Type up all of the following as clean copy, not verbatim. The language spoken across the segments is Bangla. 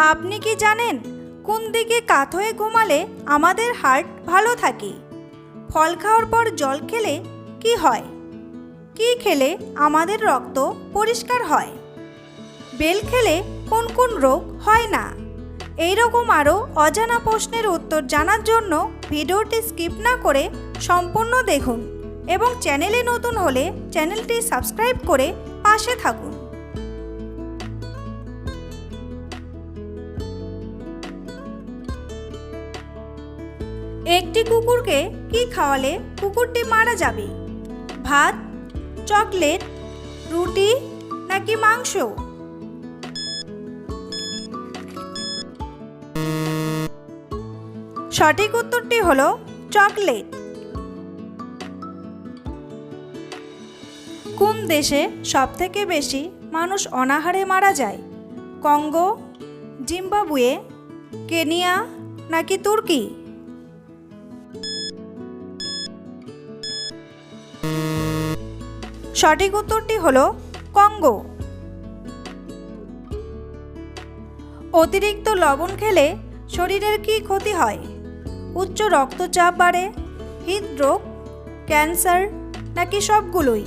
আপনি কি জানেন কোন দিকে কাত হয়ে ঘুমালে আমাদের হার্ট ভালো থাকে? ফল খাওয়ার পর জল খেলে কি হয়? কি খেলে আমাদের রক্ত পরিষ্কার হয়? বেল খেলে কোন কোন রোগ হয় না? এই রকম আরও অজানা প্রশ্নের উত্তর জানার জন্য ভিডিওটি স্কিপ না করে সম্পূর্ণ দেখুন এবং চ্যানেলে নতুন হলে চ্যানেলটি সাবস্ক্রাইব করে পাশে থাকুন। একটি কুকুরকে কি খাওয়ালে কুকুরটি মারা যাবে? ভাত, চকলেট, রুটি নাকি মাংস? সঠিক উত্তরটি হলো চকলেট। কোন দেশে সবথেকে বেশি মানুষ অনাহারে মারা যায়? কঙ্গো, জিম্বাবুয়ে, কেনিয়া নাকি তুর্কি? সঠিক উত্তরটি হলো কঙ্গো। অতিরিক্ত লবণ খেলে শরীরের কি ক্ষতি হয়? উচ্চ রক্তচাপ বাড়ে, হৃদরোগ, ক্যান্সার নাকি সবগুলোই?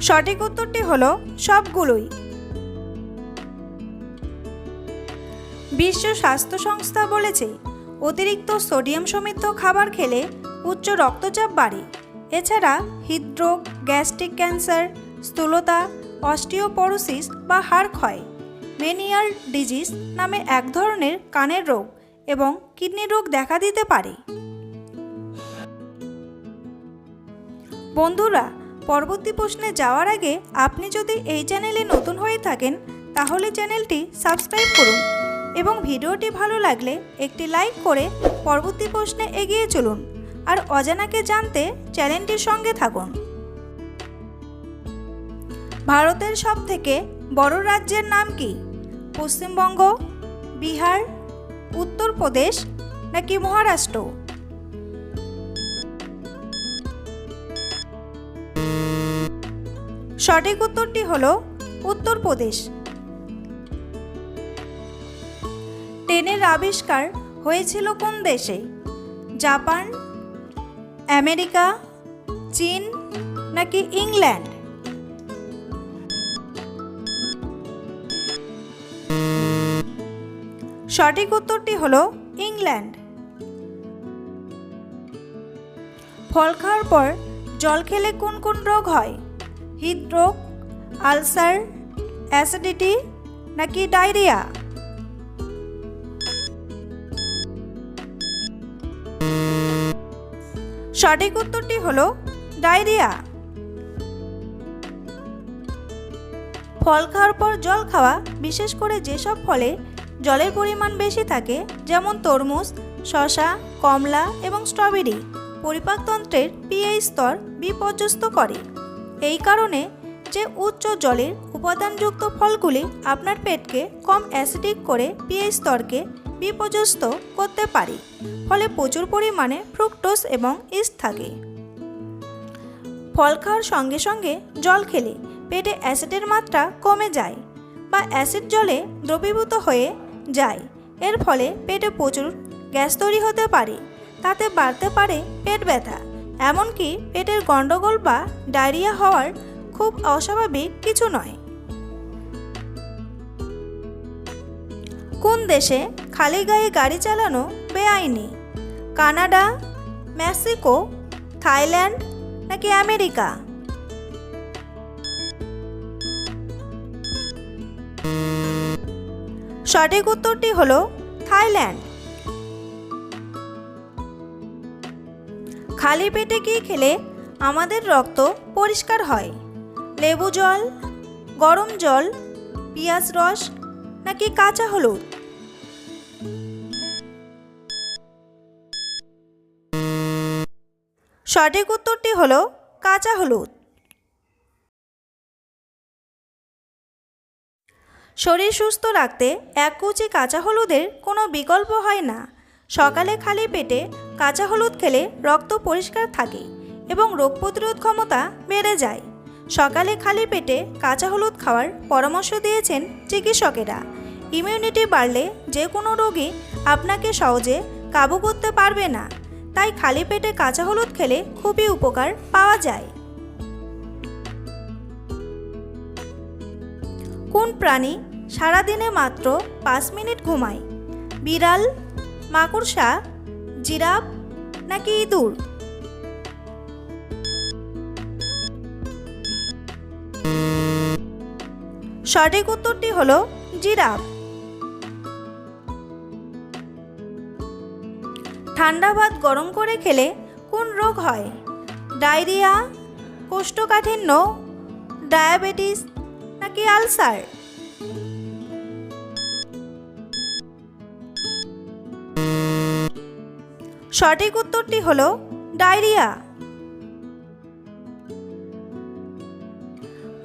সঠিক উত্তরটি হলো সবগুলোই। বিশ্ব স্বাস্থ্য সংস্থা বলেছে অতিরিক্ত সোডিয়াম সমৃদ্ধ খাবার খেলে উচ্চ রক্তচাপ বাড়ে। এছাড়া হৃদরোগ, গ্যাস্ট্রিক ক্যান্সার, স্থূলতা, অস্টিওপরোসিস বা হাড় ক্ষয়, মেনিয়াল ডিজিজ নামে এক ধরনের কানের রোগ এবং কিডনি রোগ দেখা দিতে পারে। বন্ধুরা, পরবর্তী প্রশ্নে যাওয়ার আগে আপনি যদি এই চ্যানেলে নতুন হয়ে থাকেন তাহলে চ্যানেলটি সাবস্ক্রাইব করুন এবং ভিডিওটি ভালো লাগলে একটি লাইক করে পরবর্তী প্রশ্নে এগিয়ে চলুন আর অজানাকে জানতে চ্যানেলটির সঙ্গে থাকুন। ভারতের সবথেকে বড় রাজ্যের নাম কি? পশ্চিমবঙ্গ, বিহার, উত্তরপ্রদেশ নাকি মহারাষ্ট্র? সঠিক উত্তরটি হলো উত্তরপ্রদেশ। ট্রেনের আবিষ্কার হয়েছিল কোন দেশে? জাপান, আমেরিকা, চীন নাকি ইংল্যান্ড? সঠিক উত্তরটি হলো ইংল্যান্ড। ফল খাওয়ার পর জল খেলে কোন কোন রোগ হয়? হৃদরোগ, আলসার, অ্যাসিডিটি নাকি ডায়রিয়া? সঠিক উত্তরটি হলো ডায়রিয়া। ফল খাওয়ার পর জল খাওয়া, বিশেষ করে যেসব ফলে জলের পরিমাণ বেশি থাকে যেমন তরমুজ, শসা, কমলা এবং স্ট্রবেরি, পরিপাকতন্ত্রের পিএইচ স্তর বিপর্যস্ত করে। এই কারণে যে উচ্চ জলের উপাদানযুক্ত ফলগুলি আপনার পেটকে কম অ্যাসিডিক করে পিএইচ স্তরকে বিপর্যস্ত করতে পারে, ফলে প্রচুর পরিমাণে ফ্রুক্টোজ এবং ইস্ট থাকে। ফল খাওয়ার সঙ্গে সঙ্গে জল খেলে পেটে অ্যাসিডের মাত্রা কমে যায় বা অ্যাসিড জলে দ্রবীভূত হয়ে যায়। এর ফলে পেটে প্রচুর গ্যাস তৈরি হতে পারে, তাতে বাড়তে পারে পেট ব্যথা, এমনকি পেটের গন্ডগোল বা ডায়রিয়া হওয়ার খুব অস্বাভাবিক কিছু নয়। কোন দেশে খালি গায়ে গাড়ি চালানো বেআইনি? কানাডা, মেক্সিকো, থাইল্যান্ড নাকি আমেরিকা? সঠিক উত্তরটি হলো থাইল্যান্ড। খালি পেটে কি খেলে আমাদের রক্ত পরিষ্কার হয়? লেবু জল, গরম জল, পেঁয়াজ রস নাকি কাঁচা হলুদ? সঠিক উত্তরটি হলো কাঁচা হলুদ। শরীর সুস্থ রাখতে এক কুচি কাঁচা হলুদের কোনো বিকল্প হয় না। সকালে খালি পেটে কাঁচা হলুদ খেলে রক্ত পরিষ্কার থাকে এবং রোগ প্রতিরোধ ক্ষমতা বেড়ে যায়। সকালে খালি পেটে কাঁচা হলুদ খাওয়ার পরামর্শ দিয়েছেন চিকিৎসকেরা। ইমিউনিটি বাড়লে যে কোনো রোগী আপনাকে সহজে কাবু করতে পারবে না, তাই খালি পেটে কাঁচা হলুদ খেলে খুবই উপকার পাওয়া যায়। কোন প্রাণী সারাদিনে মাত্র 5 মিনিট ঘুমায়? বিড়াল, মাকড়সা, জিরাফ নাকি ইঁদুর? সঠিক উত্তরটি হলো জিরাফ। ঠান্ডা ভাত গরম করে খেলে কোন রোগ হয়? ডায়রিয়া, কোষ্ঠকাঠিন্য, ডায়াবেটিস নাকি আলসার? সঠিক উত্তরটি হলো ডায়রিয়া।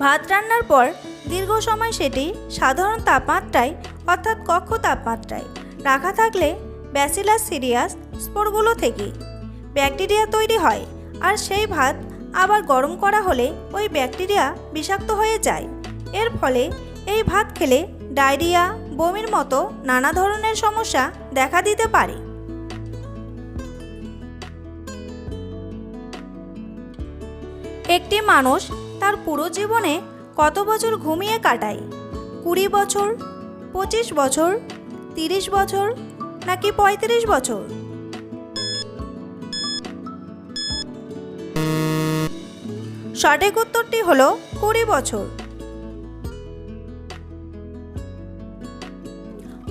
ভাত রান্নার পর দীর্ঘ সময় সেটি সাধারণ তাপমাত্রায় অর্থাৎ কক্ষ তাপমাত্রায় রাখা থাকলে ব্যাসিলাস সিরিয়াস স্পোরগুলো থেকে ব্যাকটেরিয়া তৈরি হয়, আর সেই ভাত আবার গরম করা হলে ওই ব্যাকটেরিয়া বিষাক্ত হয়ে যায়। এর ফলে এই ভাত খেলে ডায়রিয়া, বমির মতো নানা ধরনের সমস্যা দেখা দিতে পারে। একটি মানুষ তার পুরো জীবনে কত বছর ঘুমিয়ে কাটায়? 20 বছর, 25 বছর, 30 বছর নাকি 35 বছর? সঠিক উত্তরটি হলো 20 বছর।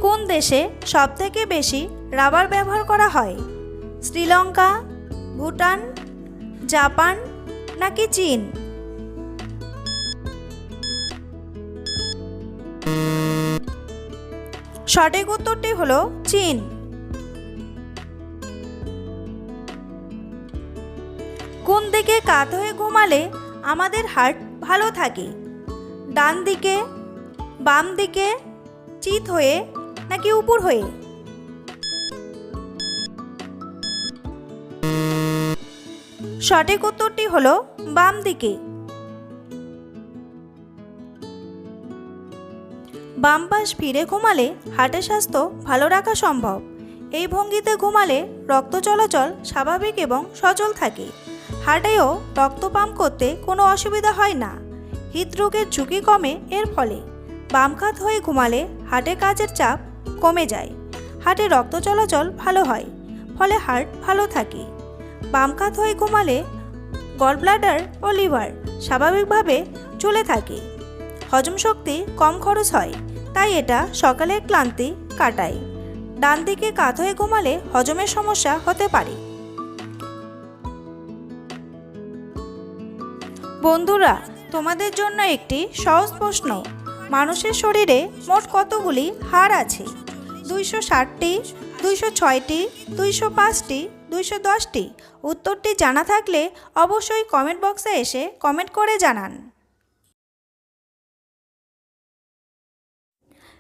কোন দেশে সবথেকে বেশি রাবার ব্যবহার করা হয়? শ্রীলঙ্কা, ভুটান, জাপান নাকি চীন? সঠিক উত্তরটি হলো চীন। কোন দিকে কাত হয়ে ঘুমালে আমাদের হার্ট ভালো থাকে? ডান দিকে, বাম দিকে, চিত হয়ে নাকি উপর হয়ে? সঠিক উত্তরটি হলো বাম দিকে। বাম পাশ ফিরে ঘুমালে হার্টের স্বাস্থ্য ভালো রাখা সম্ভব। এই ভঙ্গিতে ঘুমালে রক্ত চলাচল স্বাভাবিক এবং সচল থাকে। হার্টেও রক্ত পাম্প করতে কোনো অসুবিধা হয় না। হৃদরোগের ঝুঁকি কমে এর ফলে। বাম কাত হয়ে ঘুমালে হার্টে কাজের চাপ কমে যায়, হার্টে রক্ত চলাচল ভালো হয়, ফলে হার্ট ভালো থাকে। বাম কাত হয়ে ঘুমালে গলব্লাডার ও লিভার স্বাভাবিকভাবে চলে থাকে। হজম শক্তি কম খরচ হয়, তাই এটা সকালের ক্লান্তি কাটায়। ডান দিকে কাত হয়ে ঘুমালে হজমের সমস্যা হতে পারে। বন্ধুরা, তোমাদের জন্য একটি সহজ প্রশ্ন। মানুষের শরীরে মোট কতগুলি হাড় আছে? 260টি, 206টি, 205টি, 210টি? উত্তরটি জানা থাকলে অবশ্যই কমেন্ট বক্সে এসে কমেন্ট করে জানান।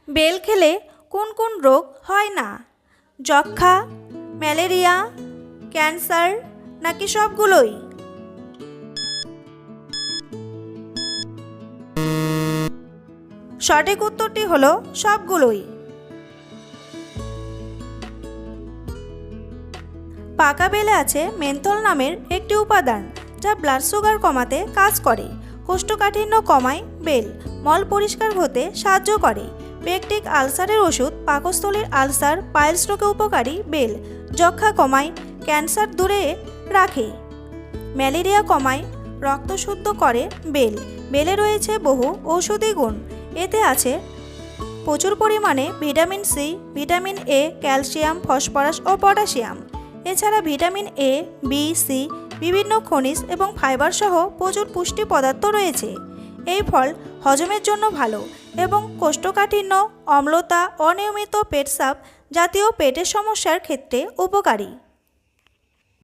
বেল খেলে কোন কোন রোগ হয় না? যক্ষ্মা, ম্যালেরিয়া, ক্যান্সার নাকি সবগুলোই? সঠিক উত্তরটি হলো সবগুলোই। পাকা বেলে আছে মেন্থল নামের একটি উপাদান, যা ব্লাড সুগার কমাতে কাজ করে। কোষ্ঠকাঠিন্য কমায় বেল। মল পরিষ্কার হতে সাহায্য করে। পেকটিক আলসারের ওষুধ, পাকস্থলীর আলসার, পাইলস রোগে উপকারী বেল। যক্ষ্মা কমায়, ক্যান্সার দূরে রাখে। ম্যালেরিয়া কমায়, রক্ত শুদ্ধ করে বেল। বেলে রয়েছে বহু ঔষধি গুণ। এতে আছে প্রচুর পরিমাণে vitamin C, vitamin A, calcium, phosphorus ও পটাশিয়াম। এছাড়া ভিটামিন এ, বি, সি, বিভিন্ন খনিজ এবং ফাইবার সহ প্রচুর পুষ্টি পদার্থ রয়েছে। এই ফল হজমের জন্য ভালো এবং কোষ্ঠকাঠিন্য, অম্লতা, অনিয়মিত পেটসাব জাতীয় পেটের সমস্যার ক্ষেত্রে উপকারী।